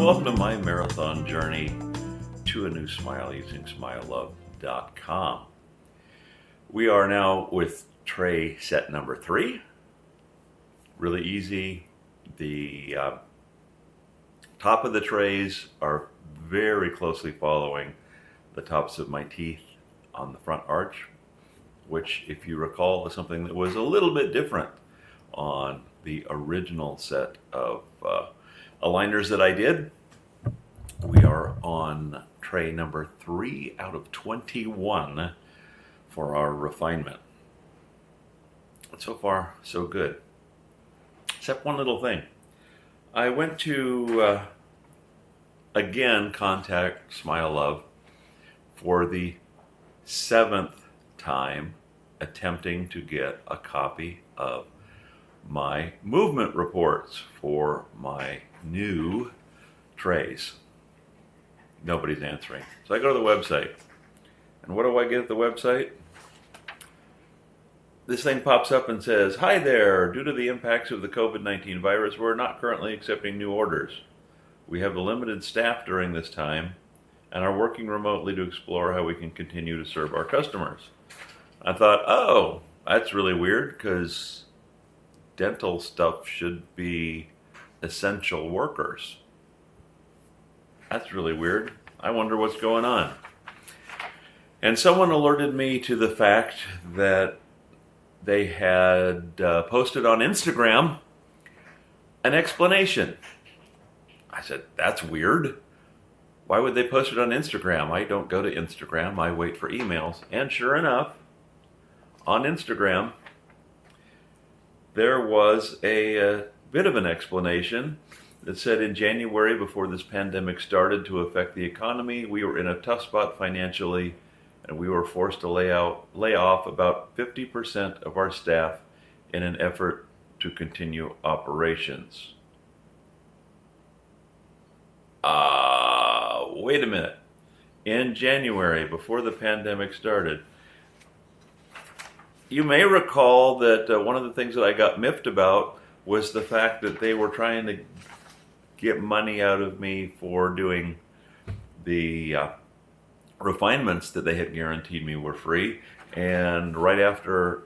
welcome to my marathon journey to a new smile using smilelove.com. We are now with tray set number 3. Really easy. The top of the trays are very closely following the tops of my teeth on the front arch, which, if you recall, is something that was a little bit different on the original set of aligners that I did. We are on tray number 3 out of 21 for our refinement. So far, so good. Except one little thing. I went to, again, contact Smile Love for the 7th time attempting to get a copy of my movement reports for my new trays. Nobody's answering. So I go to the website. And what do I get at the website? This thing pops up and says, "Hi there, due to the impacts of the COVID-19 virus, we're not currently accepting new orders. We have a limited staff during this time and are working remotely to explore how we can continue to serve our customers." I thought, oh, that's really weird because dental stuff should be essential workers. That's really weird. I wonder what's going on. And someone alerted me to the fact that they had posted on Instagram an explanation. I said, that's weird. Why would they post it on Instagram? I don't go to Instagram. I wait for emails. And sure enough, on Instagram, there was a bit of an explanation that said, in January, before this pandemic started to affect the economy, we were in a tough spot financially, and we were forced to lay off about 50% of our staff in an effort to continue operations. Wait a minute. In January, before the pandemic started, you may recall that one of the things that I got miffed about was the fact that they were trying to get money out of me for doing the refinements that they had guaranteed me were free. And right after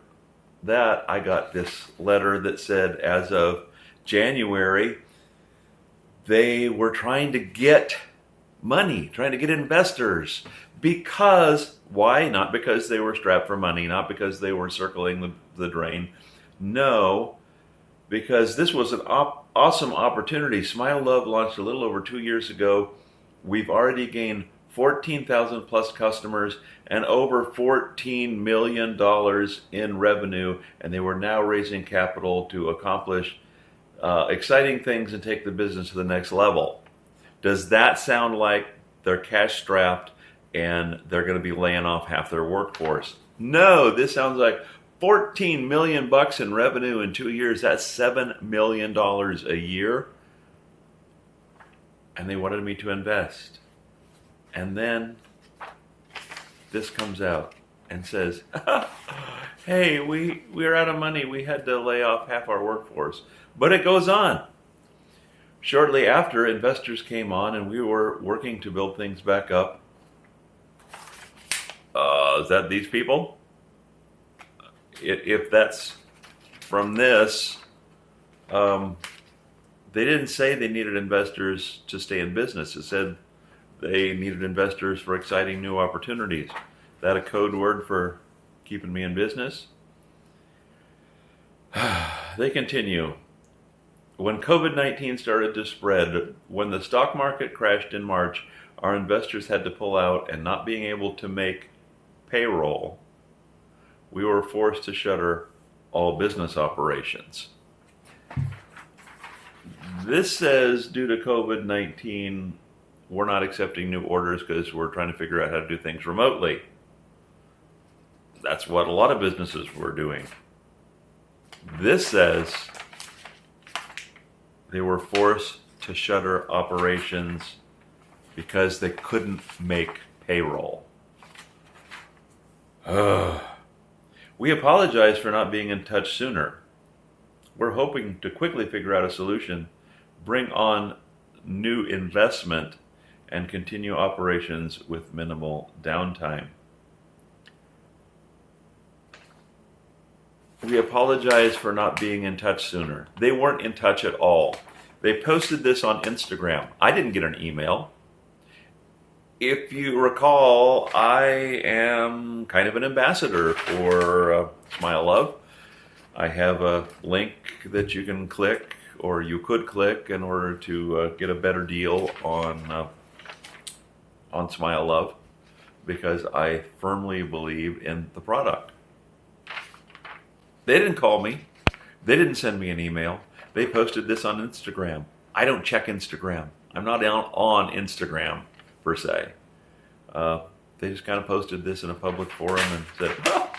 that, I got this letter that said, as of January, they were trying to get money, trying to get investors. Because, why? Not because they were strapped for money, not because they were circling the drain. No, because this was an awesome opportunity. Smile Love launched a little over 2 years ago. We've already gained 14,000 plus customers and over $14 million in revenue, and they were now raising capital to accomplish exciting things and take the business to the next level. Does that sound like they're cash strapped and they're going to be laying off half their workforce? No, this sounds like $14 million in revenue in 2 years. That's $7 million a year. And they wanted me to invest. And then this comes out and says, hey, we're out of money. We had to lay off half our workforce. But it goes on. Shortly after, investors came on and we were working to build things back up. Is that these people? If that's from this, they didn't say they needed investors to stay in business. It said they needed investors for exciting new opportunities. Is that a code word for keeping me in business? They continue. When COVID-19 started to spread, when the stock market crashed in March, our investors had to pull out, and not being able to make payroll, we were forced to shutter all business operations. This says, due to COVID-19, we're not accepting new orders because we're trying to figure out how to do things remotely. That's what a lot of businesses were doing. This says they were forced to shutter operations because they couldn't make payroll. We apologize for not being in touch sooner. We're hoping to quickly figure out a solution, bring on new investment and continue operations with minimal downtime. We apologize for not being in touch sooner. They weren't in touch at all. They posted this on Instagram. I didn't get an email. If you recall, I am kind of an ambassador for Smile Love. I have a link that you can click, or you could click, in order to get a better deal on Smile Love, because I firmly believe in the product. They didn't call me. They didn't send me an email. They posted this on Instagram. I don't check Instagram. I'm not on Instagram, per se. They just kind of posted this in a public forum and said, oh,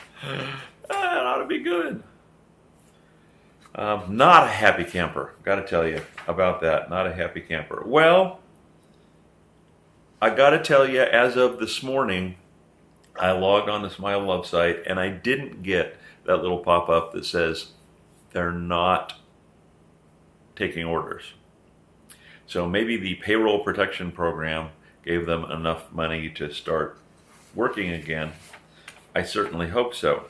that ought to be good. Not a happy camper. Got to tell you about that. Not a happy camper. Well, I got to tell you, as of this morning, I logged on the Smile Love site and I didn't get that little pop-up that says they're not taking orders. So maybe the payroll protection program gave them enough money to start working again. I certainly hope so.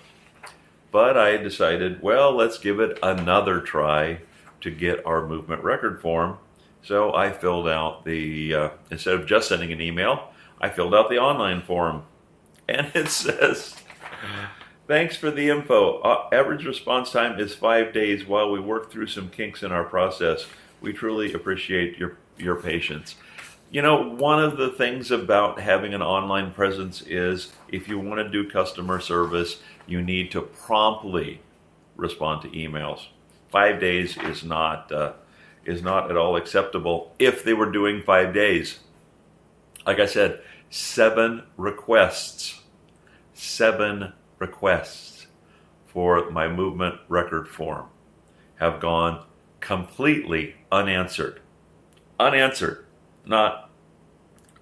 But I decided, well, let's give it another try to get our movement record form. So I filled out the, instead of just sending an email, I filled out the online form. And it says, thanks for the info. Average response time is 5 days while we work through some kinks in our process. We truly appreciate your patience. You know, one of the things about having an online presence is if you want to do customer service, you need to promptly respond to emails. 5 days is not at all acceptable. If they were doing 5 days, like I said, 7 requests for my movement record form have gone completely unanswered. Not,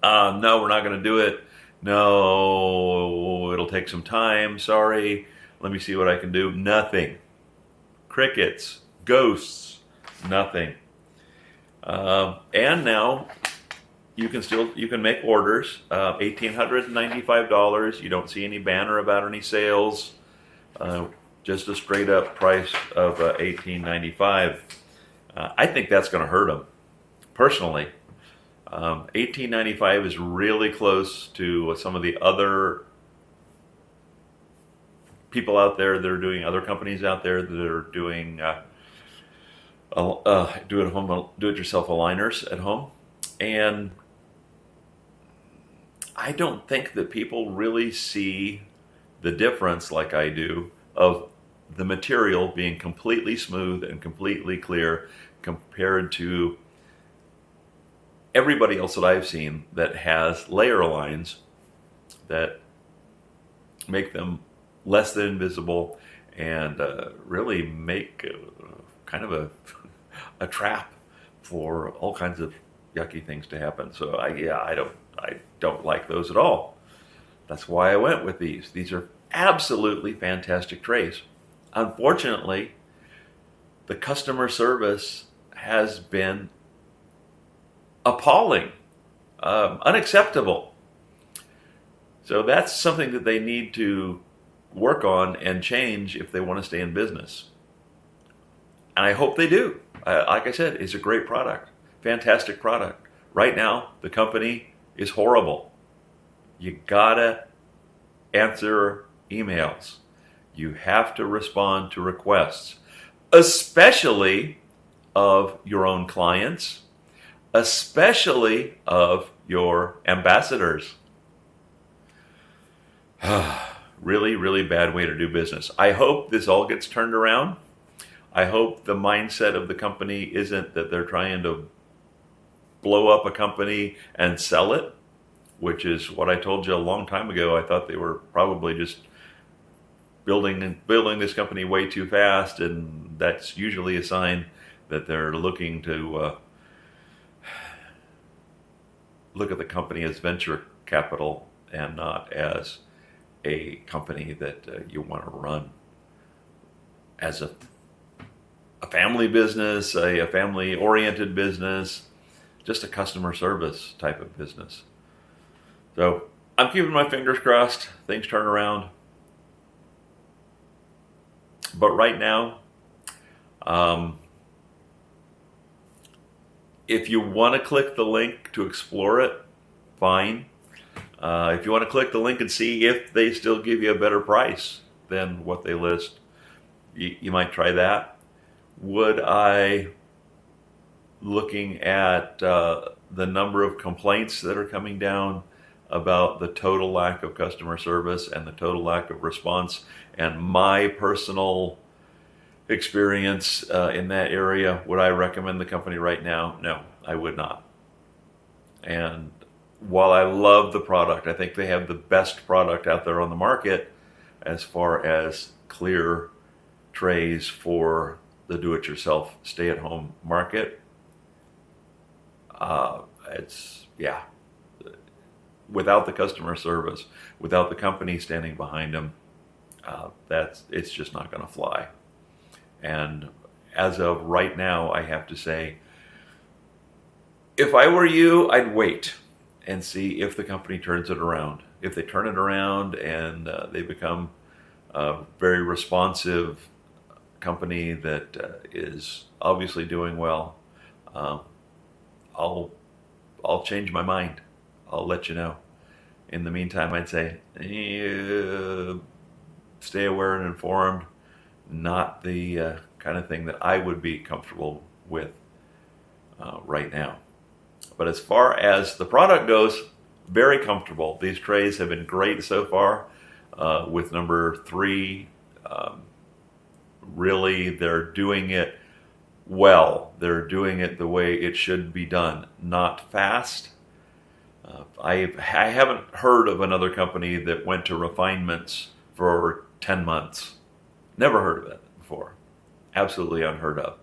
no, we're not going to do it. No, it'll take some time. Sorry. Let me see what I can do. Nothing. Crickets. Ghosts. Nothing. And now you can make orders. $1,895. You don't see any banner about any sales. Just a straight up price of $1,895. I think that's going to hurt them. Personally, $1,895 is really close to some of the other people out there that are doing, other companies out there that are doing do-it-yourself aligners at home. And I don't think that people really see the difference like I do of the material being completely smooth and completely clear compared to everybody else that I've seen that has layer lines that make them less than invisible and really make kind of a trap for all kinds of yucky things to happen. So I don't like those at all. That's why I went with these. These are absolutely fantastic trays. Unfortunately, the customer service has been appalling, unacceptable. So that's something that they need to work on and change if they want to stay in business. And I hope they do. Like I said, it's a great product, fantastic product. Right now, the company is horrible. You gotta answer emails. You have to respond to requests, especially of your own clients, especially of your ambassadors. Really, really bad way to do business. I hope this all gets turned around. I hope the mindset of the company isn't that they're trying to blow up a company and sell it, which is what I told you a long time ago. I thought they were probably just building this company way too fast, and that's usually a sign that they're looking to look at the company as venture capital and not as a company that you want to run as a family business, a family-oriented business. just a customer service type of business. So I'm keeping my fingers crossed, things turn around. But right now, if you want to click the link to explore it, fine. If you want to click the link and see if they still give you a better price than what they list, you might try that. Would I, looking at the number of complaints that are coming down about the total lack of customer service and the total lack of response, and my personal experience in that area, would I recommend the company right now? No, I would not. And while I love the product, I think they have the best product out there on the market as far as clear trays for the do-it-yourself stay-at-home market. Without the customer service, without the company standing behind them, it's just not going to fly. And as of right now, I have to say, if I were you, I'd wait and see if the company turns it around. If they turn it around and they become a very responsive company that is obviously doing well, I'll change my mind. I'll let you know. In the meantime, I'd say stay aware and informed. Not the kind of thing that I would be comfortable with right now. But as far as the product goes, very comfortable. These trays have been great so far. With number 3, really they're doing it well. They're doing it the way it should be done, not fast. I haven't heard of another company that went to refinements for 10 months. Never heard of it before. Absolutely unheard of.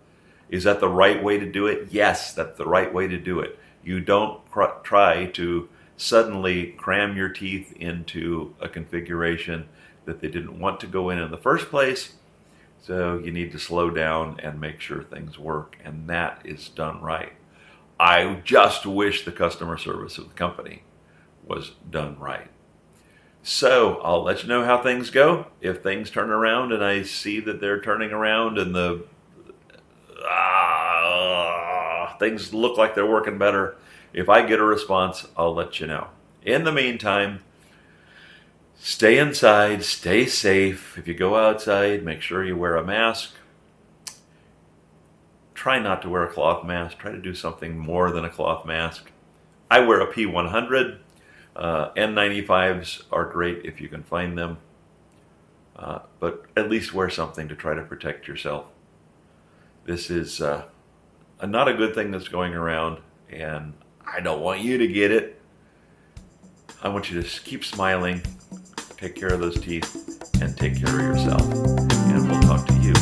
Is that the right way to do it? Yes, that's the right way to do it. You don't try to suddenly cram your teeth into a configuration that they didn't want to go in the first place. So you need to slow down and make sure things work, and that is done right. I just wish the customer service of the company was done right. So I'll let you know how things go. If things turn around and I see that they're turning around and the things look like they're working better, if I get a response, I'll let you know. In the meantime, stay inside, stay safe. If you go outside, make sure you wear a mask. Try not to wear a cloth mask. Try to do something more than a cloth mask. I wear a P100. N95s are great if you can find them. But at least wear something to try to protect yourself. This is not a good thing that's going around, and I don't want you to get it. I want you to keep smiling, take care of those teeth, and take care of yourself. And we'll talk to you